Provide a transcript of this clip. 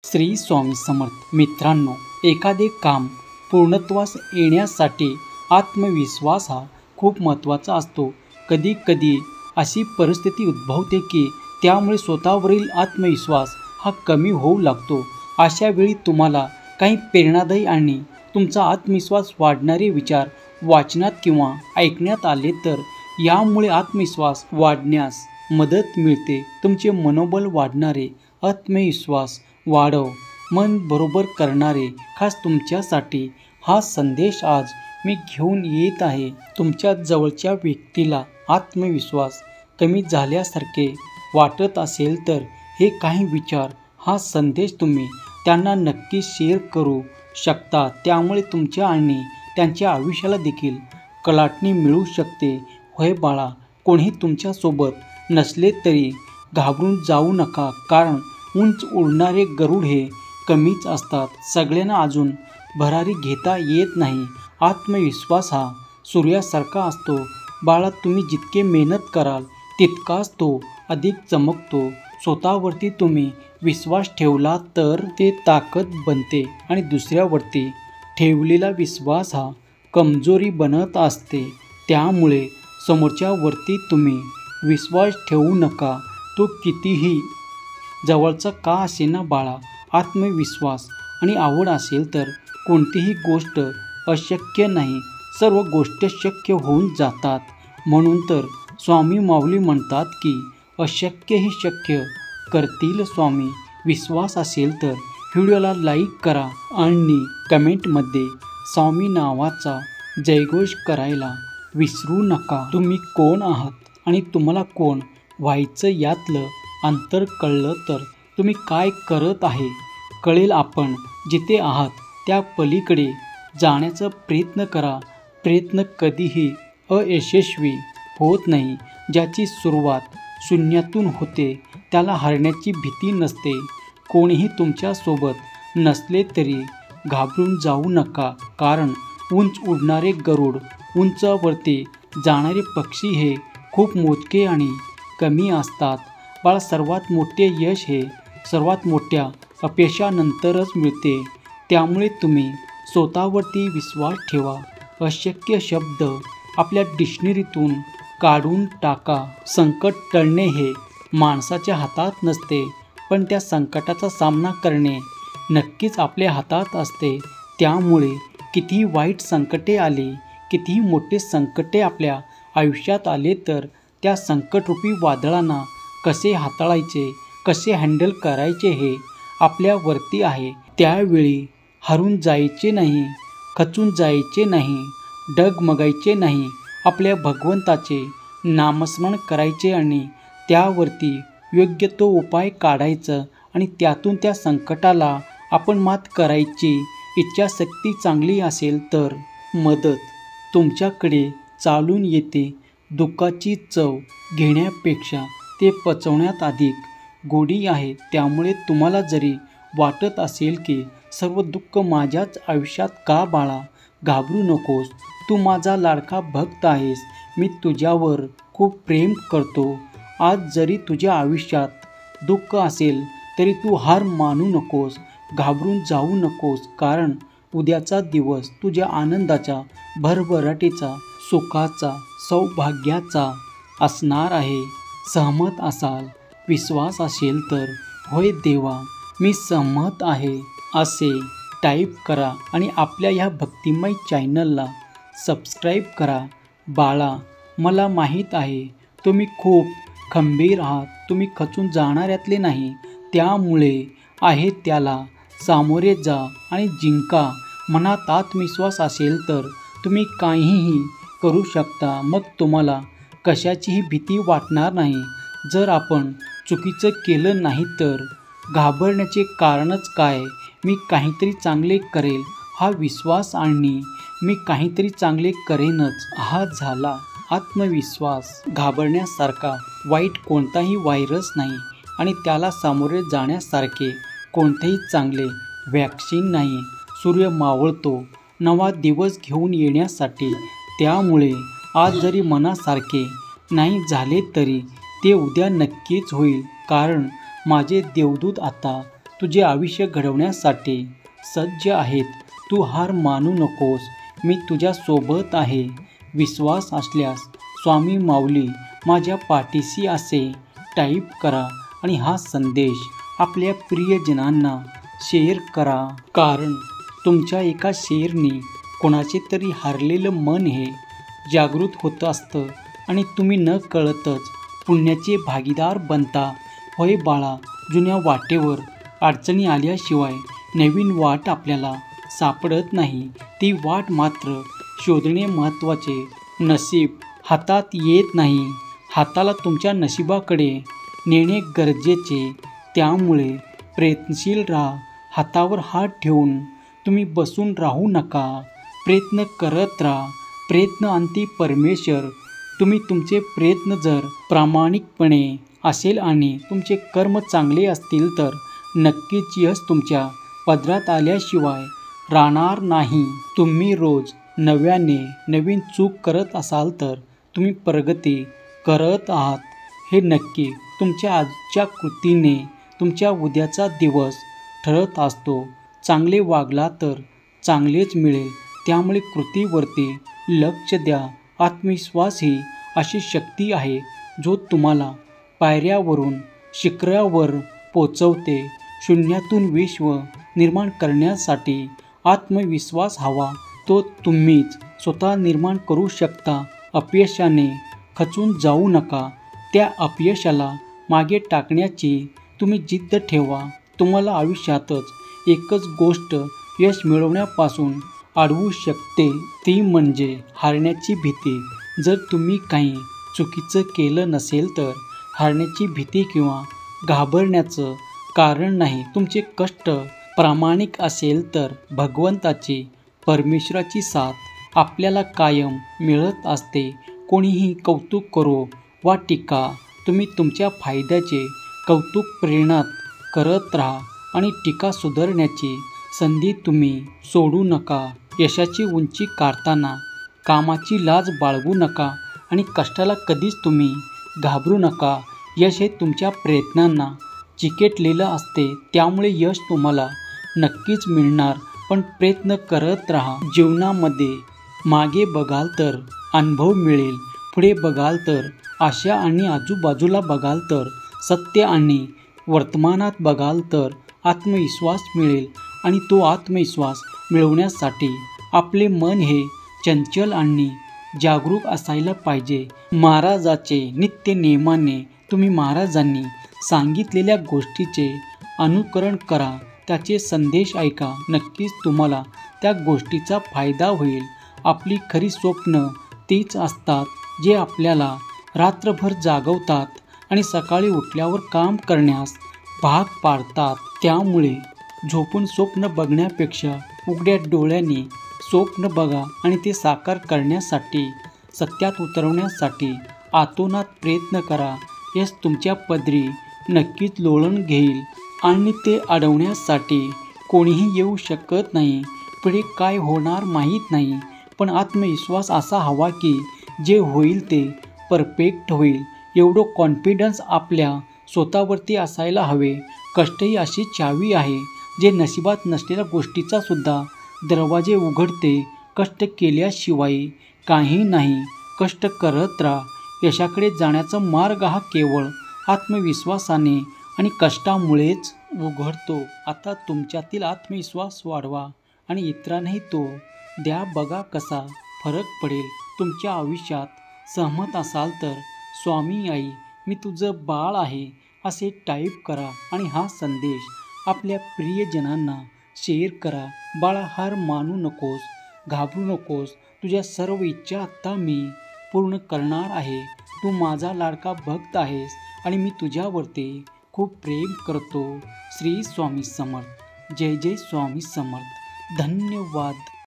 श्री स्वामी समर्थ. मित्रांनो, एखादे काम पूर्णत्वास येण्यासाठी आत्मविश्वास हा खूप महत्त्वाचा असतो. कधी कधी अशी परिस्थिती उद्भवते की त्यामुळे स्वतःवरील आत्मविश्वास हा कमी होऊ लागतो. अशा वेळी तुम्हाला काही प्रेरणादायी आणि तुमचा आत्मविश्वास वाढणारे विचार वाचनात किंवा ऐकण्यात आले तर यामुळे आत्मविश्वास वाढण्यास मदत मिळते. तुमचे मनोबल वाढणारे, आत्मविश्वास वाढव, मन बरोबर करणारे खास तुमच्यासाठी हा संदेश आज मी घेऊन येत आहे. तुमच्या जवळच्या व्यक्तीला आत्मविश्वास कमी झाल्यासारखे वाटत असेल तर हे काही विचार, हा संदेश तुम्ही त्यांना नक्की शेअर करू शकता. त्यामुळे तुमच्या आणि त्यांच्या आयुष्याला देखील कलाटणी मिळू शकते. होय बाळा, कोणी तुमच्यासोबत नसले तरी घाबरून जाऊ नका, कारण उंच उडणारे गरुड हे कमीच असतात. सगळ्यांना अजून भरारी घेता येत नाही. आत्मविश्वास हा सूर्यासारखा असतो बाळा. तुम्ही जितके मेहनत कराल तितकाच तो अधिक चमकतो. स्वतःवरती तुम्ही विश्वास ठेवला तर ते ताकद बनते आणि दुसऱ्यावरती ठेवलेला विश्वास हा कमजोरी बनत असते. त्यामुळे समोरच्यावरती तुम्ही विश्वास ठेवू नका, तो कितीही जवळचा का असेना बाळा. आत्मविश्वास आणि आवड असेल तर कोणतीही गोष्ट अशक्य नाही. सर्व गोष्टी शक्य होऊन जातात. म्हणून तर स्वामी माऊली म्हणतात की अशक्यही शक्य करतील स्वामी. विश्वास असेल तर व्हिडिओला लाईक करा आणि कमेंटमध्ये स्वामी नावाचा जयघोष करायला विसरू नका. तुम्ही कोण आहात आणि तुम्हाला कोण व्हायचं यातलं अंतर कळलं तर तुम्ही काय करत आहे कळेल. आपण जिथे आहात त्या पलीकडे जाण्याचा प्रयत्न करा. प्रयत्न कधीही अयशस्वी होत नाही. ज्याची सुरुवात शून्यातून होते त्याला हरण्याची भीती नसते. कोणीही तुमच्यासोबत नसले तरी घाबरून जाऊ नका, कारण उंच उडणारे गरुड, उंचावरती जाणारे पक्षी हे खूप मोजके आणि कमी असतात बाळा. सर्वात मोठे यश हे सर्वात मोठ्या अपयशानंतरच मिळते. त्यामुळे तुम्ही स्वतःवरती विश्वास ठेवा. अशक्य शब्द आपल्या डिक्शनरीतून काढून टाका. संकट टळणे हे माणसाच्या हातात नसते, पण त्या संकटाचा सामना करणे नक्कीच आपल्या हातात असते. त्यामुळे कितीही वाईट संकटे आली, कितीही मोठे संकटे आपल्या आयुष्यात आले तर त्या संकटरूपी वादळांना कसे हाताळायचे, कसे हँडल करायचे हे आपल्यावरती आहे. त्यावेळी हरून जायचे नाही, खचून जायचे नाही, डगमगायचे नाही. आपल्या भगवंताचे नामस्मरण करायचे आणि त्यावरती योग्य तो उपाय काढायचं आणि त्यातून त्या संकटाला आपण मात करायची. इच्छाशक्ती चांगली असेल तर मदत तुमच्याकडे चालून येते. दुःखाची चव घेण्यापेक्षा ते पचवण्यात अधिक गोडी आहे. त्यामुळे तुम्हाला जरी वाटत असेल की सर्व दुःख माझ्याच आयुष्यात का बाळा, घाबरू नकोस. तू माझा लाडका भक्त आहेस. मी तुझ्यावर खूप प्रेम करतो. आज जरी तुझ्या आयुष्यात दुःख असेल तरी तू हार मानू नकोस, घाबरून जाऊ नकोस, कारण उद्याचा दिवस तुझ्या आनंदाचा, भरभराटीचा, सुखाचा, सौभाग्याचा असणार आहे. सहमत असाल, विश्वास असेल तर होय देवा मी सहमत आहे असे टाईप करा आणि आपल्या ह्या भक्तिमय चॅनलला सबस्क्राईब करा. बाळा, मला माहीत आहे तुम्ही खूप खंबीर आहात. तुम्ही खचून जाणाऱ्यातले नाही. त्यामुळे आहे त्याला सामोरे जा आणि जिंका. मनात आत्मविश्वास असेल तर तुम्ही काहीही करू शकता. मग तुम्हाला कशाचीही भीती वाटणार नाही. जर आपण चुकीचं केलं नाही तर घाबरण्याचे कारणच काय. मी काहीतरी चांगले करेल हा विश्वास आणि मी काहीतरी चांगले करेनच हा झाला आत्मविश्वास. घाबरण्यासारखा वाईट कोणताही व्हायरस नाही आणि त्याला सामोरे जाण्यासारखे कोणतेही चांगले वॅक्सिन नाही. सूर्य मावळतो नवा दिवस घेऊन येण्यासाठी. त्यामुळे आज जरी मनासारखे नाही झाले तरी ते उद्या नक्कीच होईल, कारण माझे देवदूत आता तुझे आयुष्य घडवण्यासाठी सज्ज आहेत. तू हार मानू नकोस. मी तुझ्या सोबत आहे. विश्वास असल्यास स्वामी माऊली माझ्या पाठीशी असे टाईप करा आणि हा संदेश आपल्या प्रियजनांना शेअर करा. कारण तुमच्या एका शेअरने कोणाचे तरी हरलेलं मन हे जागृत होत असतं आणि तुम्ही न कळतच पुण्याचे भागीदार बनता. होय बाळा, जुन्या वाटेवर अडचणी आल्याशिवाय नवीन वाट आपल्याला सापडत नाही. ती वाट मात्र शोधणे महत्त्वाचे. नशीब हातात येत नाही, हाताला तुमच्या नशिबाकडे नेणे गरजेचे. त्यामुळे प्रयत्नशील राहा. हातावर हात ठेवून तुम्ही बसून राहू नका. प्रयत्न करत राहा. प्रयत्न अंती परमेश्वर. तुम्ही तुमचे प्रयत्न जर प्रामाणिकपणे असेल आणि तुमचे कर्म चांगले असतील तर नक्कीच यश तुमच्या पदरात आल्याशिवाय राहणार नाही. तुम्ही रोज नव्याने नवीन चूक करत असाल तर तुम्ही प्रगती करत आहात हे नक्की. तुमच्या आजच्या कृतीने तुमच्या उद्याचा दिवस ठरत असतो. चांगले वागला तर चांगलेच मिळेल. त्यामुळे कृतीवरती लक्ष द्या. आत्मविश्वास ही अशी शक्ती आहे जो तुम्हाला पायऱ्यावरून शिखरावर पोचवते. शून्यातून विश्व निर्माण करण्यासाठी आत्मविश्वास हवा. तो तुम्हीच स्वतः निर्माण करू शकता. अपयशाने खचून जाऊ नका. त्या अपयशाला मागे टाकण्याची तुम्ही जिद्द ठेवा. तुम्हाला आयुष्यातच एकच गोष्ट यश मिळवण्यापासून अडवू शकते, ती म्हणजे हारण्याची भीती. जर तुम्ही काही चुकीचं केलं नसेल तर हारण्याची भीती किंवा घाबरण्याचं कारण नाही. तुमचे कष्ट प्रामाणिक असेल तर भगवंताची, परमेश्वराची साथ आपल्याला कायम मिळत असते. कोणीही कौतुक करो वा टीका, तुम्ही तुमच्या फायद्याचे कौतुक प्रेरणात करत राहा आणि टीका सुधारण्याची संधी तुम्ही सोडू नका. यशाची उंची गाठताना कामाची लाज बाळगू नका आणि कष्टाला कधीच तुम्ही घाबरू नका. यश हे तुमच्या प्रयत्नांना चिकटलेलं असते. त्यामुळे यश तुम्हाला नक्कीच मिळणार. पण प्रयत्न करत राहा. जीवनामध्ये मागे बघाल तर अनुभव मिळेल. पुढे बघाल तर आशा आणि आजूबाजूला बघाल तर सत्य आणि वर्तमानात बघाल तर आत्मविश्वास मिळेल. आणि तो आत्मविश्वास मिळवण्यासाठी आपले मन हे चंचल आणि जागरूक असायला पाहिजे. महाराजाचे नित्य नेमाने तुम्ही महाराजांनी सांगितलेल्या गोष्टीचे अनुकरण करा. त्याचे संदेश ऐका. नक्कीच तुम्हाला त्या गोष्टीचा फायदा होईल. आपली खरी स्वप्न तीच असतात जे आपल्याला रात्रभर जागवतात आणि सकाळी उठल्यावर काम करण्यास भाग पाडतात. त्यामुळे झोपून स्वप्न बघण्यापेक्षा उघड्या डोळ्यांनी स्वप्न बघा आणि ते साकार करण्यासाठी, सत्यात उतरवण्यासाठी आतोनात प्रयत्न करा. यश तुमच्या पदरी नक्कीच लोळण घेईल आणि ते अडवण्यासाठी कोणीही येऊ शकत नाही. पुढे काय होणार माहीत नाही, पण आत्मविश्वास असा हवा की जे होईल ते परफेक्ट होईल. एवढं कॉन्फिडन्स आपल्या स्वतःवरती असायला हवे. कष्ट ही अशी चावी आहे जे नशिबात नसलेल्या गोष्टीचा सुद्धा दरवाजे उघडते. कष्ट केल्याशिवाय काही नाही. कष्ट करत राहा. यशाकडे जाण्याचा मार्ग हा केवळ आत्मविश्वासाने आणि कष्टामुळेच उघडतो. आता तुमच्यातील आत्मविश्वास वाढवा आणि इतरांनाही तो द्या. बघा कसा फरक पडेल. तुमच्या आयुष्यात सहमत असाल तर स्वामी आई मी तुझं बाळ आहे असे टाईप करा आणि हा संदेश आपल्या प्रियजनांना शेअर करा. बाळा, हार मानू नकोस, घाबरू नकोस. तुझ्या सर्व इच्छा आत्ता मी पूर्ण करणार आहे. तू माझा लाडका भक्त आहेस आणि मी तुझ्यावरती खूप प्रेम करतो. श्री स्वामी समर्थ. जय जय स्वामी समर्थ. धन्यवाद.